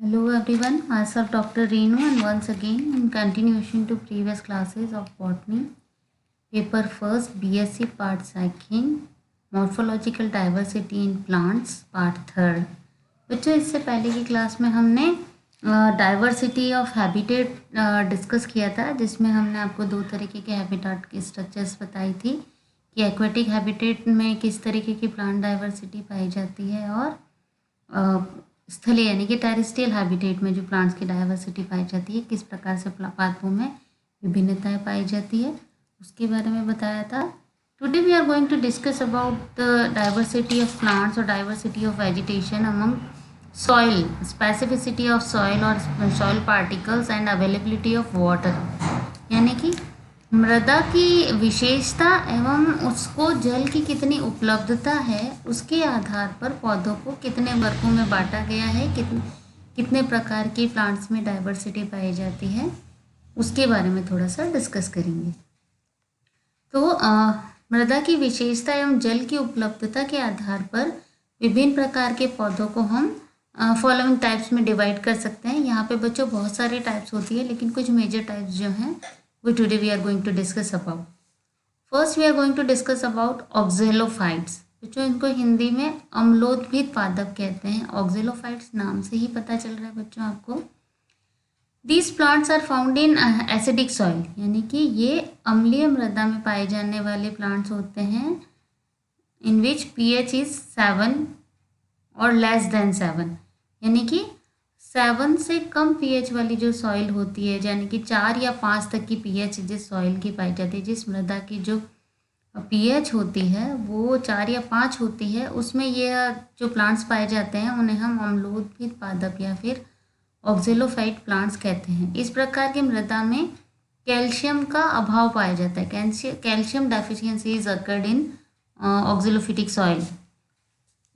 Hello everyone, myself Dr. Reenu and once again in continuation to previous classes of botany, paper first BSc part second, morphological diversity in plants part third। बच्चों इससे पहले की class में हमने diversity of habitat discuss किया था, जिसमें हमने आपको दो तरीके के हैबिटेट की स्ट्रक्चर्स बताई थी कि एक्वेटिक हैबिटेट में किस तरीके की प्लांट डाइवर्सिटी पाई जाती है और स्थलीय यानी कि टेरेस्ट्रियल हैबिटेट में जो प्लांट्स की डाइवर्सिटी पाई जाती है, किस प्रकार से पादपों में विभिन्नताएं पाई जाती है, उसके बारे में बताया था। Today we are going to discuss about the diversity of plants और diversity of vegetation among soil, specificity of soil और soil particles and availability of water, यानी कि मृदा की विशेषता एवं उसको जल की कितनी उपलब्धता है, उसके आधार पर पौधों को कितने वर्गों में बांटा गया है, कितने प्रकार की प्लांट्स में डाइवर्सिटी पाई जाती है, उसके बारे में थोड़ा सा डिस्कस करेंगे। तो मृदा की विशेषता एवं जल की उपलब्धता के आधार पर विभिन्न प्रकार के पौधों को हम फॉलोइंग टाइप्स में डिवाइड कर सकते हैं। यहाँ पे बच्चों बहुत सारे टाइप्स होती है, लेकिन कुछ मेजर टाइप्स जो हैं today we are going to discuss about. First we are going to discuss about oxalophytes, बच्चों इनको हिंदी में अम्लोद्भिद पादप कहते हैं। ऑक्जेलोफाइट्स नाम से ही पता चल रहा है बच्चों आपको। These plants are found in acidic soil, यानी कि ये अम्लीय मृदा में पाए जाने वाले प्लांट्स होते हैं in which pH is 7 और लेस देन 7, यानी कि 7 से कम पीएच वाली जो सॉइल होती है, यानी कि 4 या 5 तक की पीएच जिस सॉइल की पाई जाती है, जिस मृदा की जो पीएच होती है वो 4 या 5 होती है, उसमें ये जो प्लांट्स पाए जाते हैं उन्हें हम अम्लोद्भिद पादप या फिर ऑक्जेलोफाइट प्लांट्स कहते हैं। इस प्रकार की मृदा में कैल्शियम का अभाव पाया जाता है। Calcium deficiency is occurred in oxalophytic soil.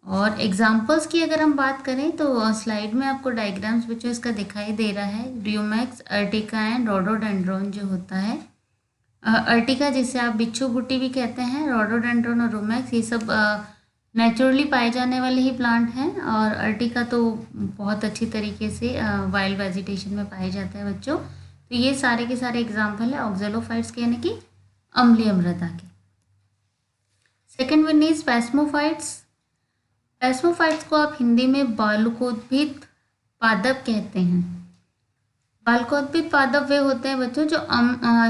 और एग्जाम्पल्स की अगर हम बात करें तो स्लाइड में आपको डायग्राम्स बच्चों इसका दिखाई दे रहा है। ड्यूमैक्स, अर्टिका एंड रोडोडेंड्रोन जो होता है, अर्टिका जिसे आप बिच्छू बुट्टी भी कहते हैं, रोडोडेंड्रोन और रोमैक्स ये सब नेचुरली पाए जाने वाले ही प्लांट हैं, और अर्टिका तो बहुत अच्छी तरीके से वाइल्ड वेजिटेशन में पाए जाता है बच्चों। तो ये सारे के सारे एग्जाम्पल है ऑक्जेलोफाइट्स के, यानी कि अम्लीय मृदा के। Second one is psammophytes. Psammophytes को आप हिंदी में बालकोद्भिद पादप कहते हैं। बालकोद्भिद पादप वे होते हैं बच्चों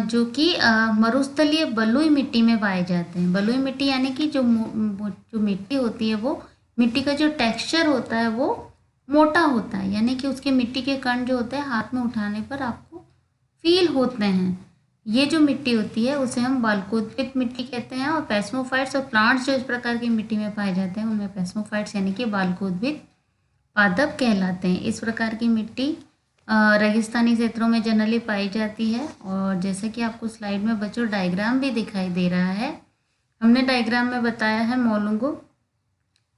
जो कि मरुस्थलीय बलुई मिट्टी में पाए जाते हैं। बलुई मिट्टी यानी कि जो मिट्टी होती है वो मिट्टी का जो टेक्सचर होता है वो मोटा होता है, यानी कि उसके मिट्टी के कण जो होते हैं हाथ में उठाने पर आपको फील होते हैं। ये जो मिट्टी होती है उसे हम बालकोद्भिद मिट्टी कहते हैं। और पैस्मोफाइट्स और प्लांट्स जो इस प्रकार की मिट्टी में पाए जाते हैं उनमें पैस्मोफाइट्स यानी कि बालकोद्भिद पादप कहलाते हैं। इस प्रकार की मिट्टी रेगिस्तानी क्षेत्रों में जनरली पाई जाती है। और जैसे कि आपको स्लाइड में बच्चों डायग्राम भी दिखाई दे रहा है, हमने डायग्राम में बताया है मोलुंगो,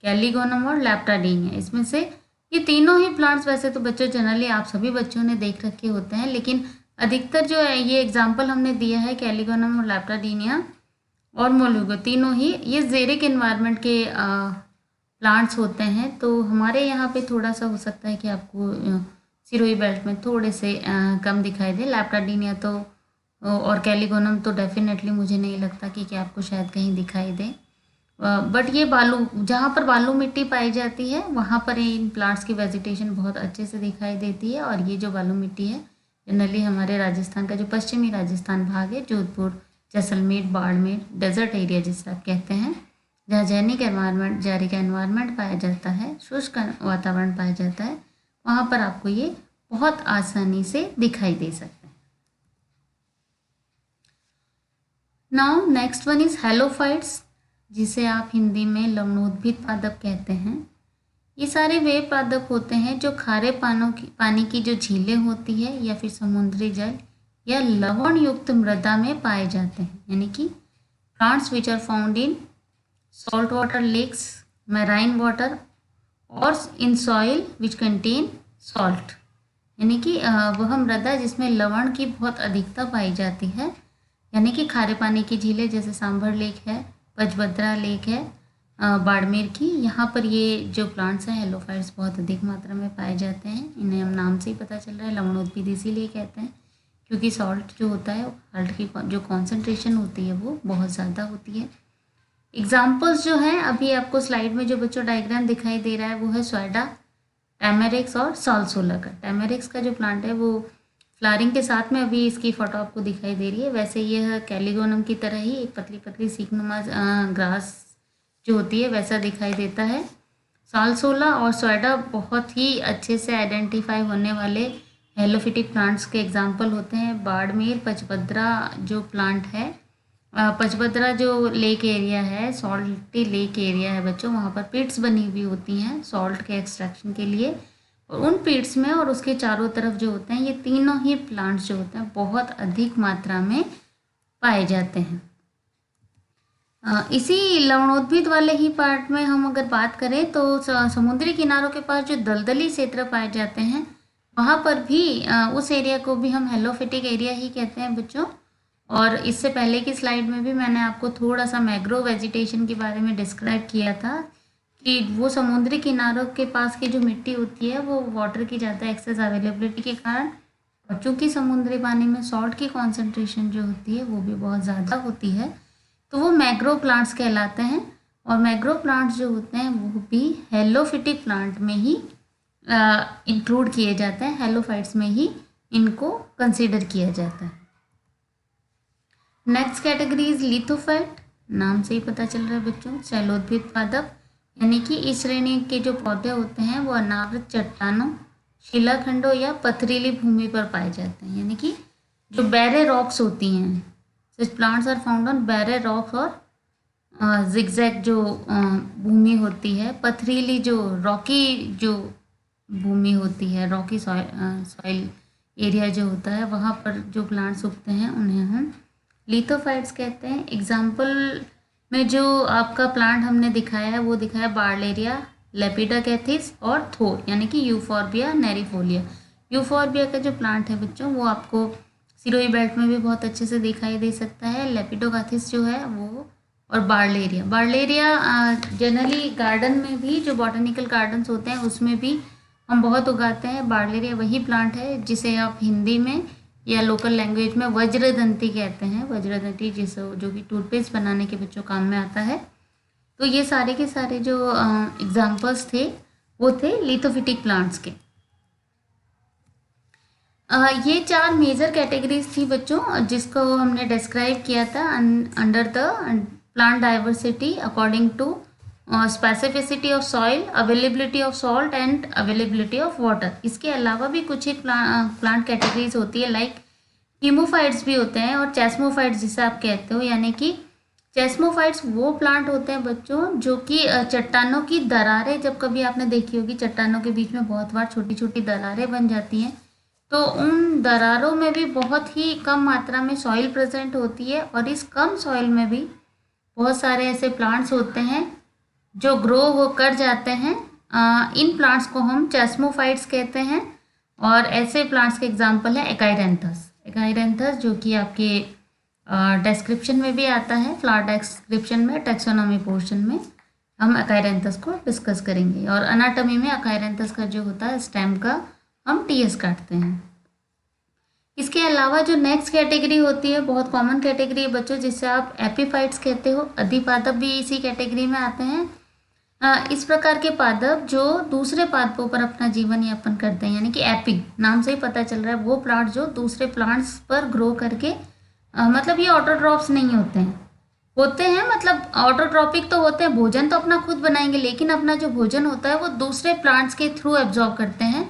कैलीगोनम और लैप्टाडीनिया। इसमें से ये तीनों ही प्लांट्स वैसे तो बच्चों जनरली आप सभी बच्चों ने देख रखे होते हैं, लेकिन अधिकतर जो है ये एग्जाम्पल हमने दिया है कैलीगोनम और लैप्टाडीनिया और मोलुंगो, तीनों ही ये जेरिक एनवायरनमेंट के प्लांट्स होते हैं। तो हमारे यहाँ पे थोड़ा सा हो सकता है कि आपको सिरोही बेल्ट में थोड़े से कम दिखाई दे। लैप्टाडीनिया तो और कैलीगोनम तो डेफिनेटली मुझे नहीं लगता कि आपको शायद कहीं दिखाई दे, बट ये बालू, जहाँ पर बालू मिट्टी पाई जाती है वहाँ पर इन प्लांट्स की वेजिटेशन बहुत अच्छे से दिखाई देती है। और ये जो बालू मिट्टी है जनरली हमारे राजस्थान का जो पश्चिमी राजस्थान भाग है, जोधपुर, जैसलमेर, बाड़मेर, डेजर्ट एरिया जिसे आप कहते हैं, जहाँ जैनिक एनवायरनमेंट पाया जाता है, शुष्क वातावरण पाया जाता है, वहाँ पर आपको ये बहुत आसानी से दिखाई दे सकता है। Now next one is halophytes, जिसे आप हिंदी में लवणोद्भिद पादप कहते हैं। ये सारे वे पादप होते हैं जो खारे पानी की जो झीलें होती है या फिर समुद्री जल या लवण युक्त मृदा में पाए जाते हैं, यानी कि plants which are found in salt water lakes, marine water और in soil which contain salt, यानी कि वह मृदा जिसमें लवण की बहुत अधिकता पाई जाती है, यानी कि खारे पानी की झीलें जैसे सांभर लेक है, पचभद्रा लेक है, बाड़मेर की। यहाँ पर ये जो प्लांट्स हैं हेलोफाइट्स बहुत अधिक मात्रा में पाए जाते हैं। इन्हें हम नाम से ही पता चल रहा है लवणोद्भिद इसीलिए कहते हैं, क्योंकि सॉल्ट जो होता है सॉल्ट की जो कॉन्सेंट्रेशन होती है वो बहुत ज़्यादा होती है। एग्जाम्पल्स जो हैं अभी आपको स्लाइड में जो बच्चों डायग्राम दिखाई दे रहा है वो है स्वेडा, टैमेरिक्स और सालसोला का। टैमेरिक्स का जो प्लांट है वो फ्लावरिंग के साथ में अभी इसकी फोटो आपको दिखाई दे रही है। वैसे यह कैलिगोनम की तरह ही एक पतली पतली सीखनुमा ग्रास जो होती है वैसा दिखाई देता है। सालसोला और स्वेडा बहुत ही अच्छे से आइडेंटिफाई होने वाले हेलोफिटिक प्लांट्स के एग्जाम्पल होते हैं। बाड़मेर पचपदरा जो प्लांट है, पचपदरा जो लेक एरिया है, सॉल्टी लेक एरिया है बच्चों, वहाँ पर पिट्स बनी हुई होती हैं सॉल्ट के एक्सट्रैक्शन के लिए। और उन पिट्स में और उसके चारों तरफ जो होते हैं ये तीनों ही प्लांट्स जो होते हैं बहुत अधिक मात्रा में पाए जाते हैं। इसी लवणोद्भिद वाले ही पार्ट में हम अगर बात करें तो समुद्री किनारों के पास जो दलदली क्षेत्र पाए जाते हैं वहाँ पर भी उस एरिया को भी हम हेलोफिटिक एरिया ही कहते हैं बच्चों। और इससे पहले की स्लाइड में भी मैंने आपको थोड़ा सा मैग्रो वेजिटेशन के बारे में डिस्क्राइब किया था कि वो समुद्री किनारों के पास की जो मिट्टी होती है वो वाटर की ज़्यादा एक्सेस अवेलेबिलिटी के कारण, और चूँकि समुद्री पानी में सॉल्ट की कॉन्सेंट्रेशन जो होती है वो भी बहुत ज़्यादा होती है, तो वो मैग्रो प्लांट्स कहलाते हैं। और मैग्रो प्लांट्स जो होते हैं वो भी हेलोफिटिक प्लांट में ही इंक्लूड किए जाते हैं, हेलोफाइट्स में ही इनको कंसीडर किया जाता है। Next category is lithophyte. नाम से ही पता चल रहा है बच्चों, शैलोद्भिद पादप, यानी कि इस श्रेणी के जो पौधे होते हैं वो अनावृत चट्टानों, शिलाखंडों या पथरीली भूमि पर पाए जाते हैं, यानी कि जो बैरे रॉक्स होती हैं। Such plants are found on barren rocks और जिगजैग जो भूमि होती है, पथरीली जो रॉकी जो भूमि होती है, रॉकी सॉइल एरिया जो होता है वहाँ पर जो प्लांट्स उगते हैं उन्हें हम लिथोफाइट्स कहते हैं। एग्जाम्पल में जो आपका प्लांट हमने दिखाया है वो दिखाया बार्लेरिया, लेपिडाकैथिस और थोर, यानी कि यूफॉर्बिया नेरिफोलिया। यूफॉर्बिया का जो प्लांट है बच्चों वो आपको सिरोही बेल्ट में भी बहुत अच्छे से दिखाई दे सकता है। लेपिडोगाथिस जो है वो, और बार्लेरिया जनरली गार्डन में भी जो बॉटनिकल गार्डन्स होते हैं उसमें भी हम बहुत उगाते हैं। बार्लेरिया वही प्लांट है जिसे आप हिंदी में या लोकल लैंग्वेज में वज्रदंती कहते हैं। वज्रदंती जो कि टूथपेस्ट बनाने के बच्चों काम में आता है। तो ये सारे के सारे जो एग्जाम्पल्स थे वो थे लिथोफिटिक प्लांट्स के। ये 4 मेजर कैटेगरीज थी बच्चों जिसको हमने डिस्क्राइब किया था under the plant diversity according to specificity of soil, availability of salt and availability of water. इसके अलावा भी कुछ एक प्लांट कैटेगरीज होती है, लाइक कीमोफाइट्स भी होते हैं और चेस्मोफाइट्स जिसे आप कहते हो, यानी कि चेस्मोफाइट्स वो प्लांट होते हैं बच्चों जो कि चट्टानों की दरारें, जब कभी आपने देखी होगी चट्टानों के बीच में बहुत बार छोटी छोटी दरारें बन जाती हैं, तो उन दरारों में भी बहुत ही कम मात्रा में सॉइल प्रेजेंट होती है और इस कम सॉइल में भी बहुत सारे ऐसे प्लांट्स होते हैं जो ग्रो हो कर जाते हैं। इन प्लांट्स को हम चेस्मोफाइट्स कहते हैं। और ऐसे प्लांट्स के एग्जांपल है एकाइरेंथस जो कि आपके डिस्क्रिप्शन में भी आता है, फ्लावर डिस्क्रिप्शन में, टेक्सोनॉमी पोर्शन में हम एकाइरेंथस को डिस्कस करेंगे। और अनाटॉमी में एकाइरेंथस का जो होता है स्टेम का हम टीएस काटते हैं। इसके अलावा जो नेक्स्ट कैटेगरी होती है बहुत कॉमन कैटेगरी है बच्चों जिसे आप एपीफाइट्स कहते हो। अधिपादप भी इसी कैटेगरी में आते हैं। इस प्रकार के पादप जो दूसरे पादपों पर अपना जीवन यापन करते हैं, यानी कि एपी नाम से ही पता चल रहा है वो प्लांट जो दूसरे प्लांट्स पर ग्रो करके मतलब ये ऑटोट्रॉप्स नहीं होते हैं मतलब ऑटोट्रॉपिक तो होते हैं, भोजन तो अपना खुद बनाएंगे लेकिन अपना जो भोजन होता है वो दूसरे प्लांट्स के थ्रू एब्जॉर्ब करते हैं।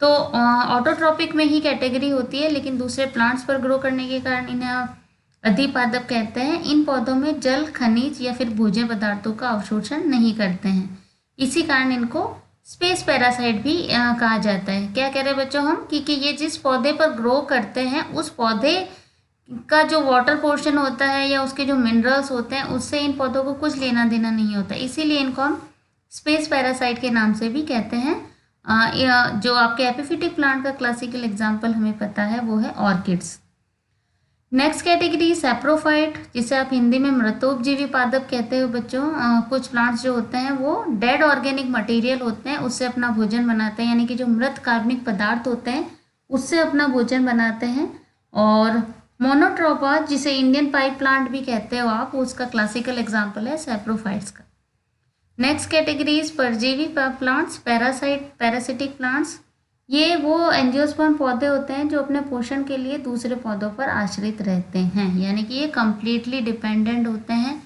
तो ऑटोट्रॉपिक में ही कैटेगरी होती है लेकिन दूसरे प्लांट्स पर ग्रो करने के कारण इन्हें आप अधिपादप कहते हैं। इन पौधों में जल, खनिज या फिर भोज्य पदार्थों का अवशोषण नहीं करते हैं, इसी कारण इनको स्पेस पैरासाइट भी कहा जाता है। क्या कह रहे हैं बच्चों हम कि ये जिस पौधे पर ग्रो करते हैं उस पौधे का जो वाटर पोर्शन होता है या उसके जो मिनरल्स होते हैं उससे इन पौधों को कुछ लेना देना नहीं होता, इसीलिए इनको हम स्पेस पैरासाइट के नाम से भी कहते हैं। जो आपके एपिफिटिक प्लांट का क्लासिकल एग्जाम्पल हमें पता है वो है ऑर्किड्स। नेक्स्ट कैटेगरी सैप्रोफाइट, जिसे आप हिंदी में मृतोपजीवी पादप कहते हो बच्चों। कुछ प्लांट्स जो होते हैं वो डेड ऑर्गेनिक मटेरियल होते हैं, उससे अपना भोजन बनाते हैं, यानी कि जो मृत कार्बनिक पदार्थ होते हैं उससे अपना भोजन बनाते हैं। और मोनोट्रोपा, जिसे इंडियन पाइप प्लांट भी कहते हो आप, उसका क्लासिकल एग्जाम्पल है सैप्रोफाइट्स का। नेक्स्ट कैटेगरी इज परजीवी प्लांट्स, पैरासिटिक प्लांट्स। ये वो एंजियोस्पर्म पौधे होते हैं जो अपने पोषण के लिए दूसरे पौधों पर आश्रित रहते हैं, यानी कि ये कम्प्लीटली डिपेंडेंट होते हैं,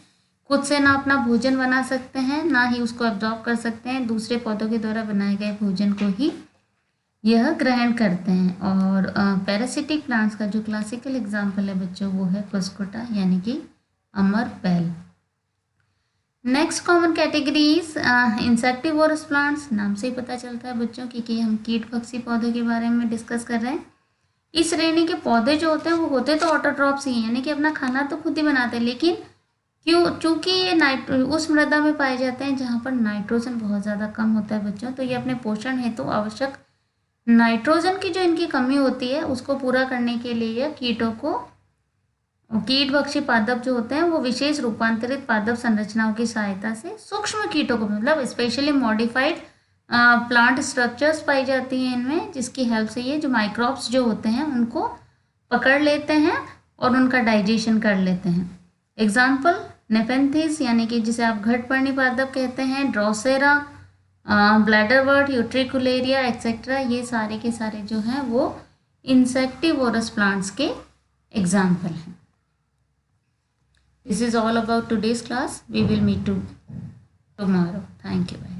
खुद से ना अपना भोजन बना सकते हैं ना ही उसको एब्जॉर्ब कर सकते हैं, दूसरे पौधों के द्वारा बनाए गए भोजन को ही यह ग्रहण करते हैं। और पैरासिटिक प्लांट्स का जो क्लासिकल एग्जाम्पल है बच्चों वो है कुस्कुटा, यानी कि अमर बेल। Next common categories insectivorous plants, नाम से ही पता चलता है बच्चों कि हम कीट भक्षी पौधों के बारे में डिस्कस कर रहे हैं। इस श्रेणी के पौधे जो होते हैं वो होते तो ऑटोट्रॉप्स ही हैं, यानी कि अपना खाना तो खुद ही बनाते हैं, लेकिन चूंकि ये उस मृदा में पाए जाते हैं जहाँ पर नाइट्रोजन बहुत ज़्यादा कम होता है बच्चों, तो ये अपने पोषण हेतु आवश्यक नाइट्रोजन की जो इनकी कमी होती है उसको पूरा करने के लिए कीट भक्षी पादप जो होते हैं वो विशेष रूपांतरित पादप संरचनाओं की सहायता से सूक्ष्म कीटों को, मतलब स्पेशली मॉडिफाइड प्लांट स्ट्रक्चर्स पाई जाती हैं इनमें, जिसकी हेल्प से ये जो माइक्रोब्स जो होते हैं उनको पकड़ लेते हैं और उनका डाइजेशन कर लेते हैं। एग्जाम्पल नेपेंथिस, यानी कि जिसे आप घटपर्णी पादप कहते हैं, ड्रोसेरा, ब्लैडरवर्ट, यूट्रिकुलेरिया एक्सेट्रा, ये सारे के सारे जो हैं वो इंसेक्टिवोरस प्लांट्स के एग्जाम्पल हैं। This is all about today's class. We will meet tomorrow. Thank you.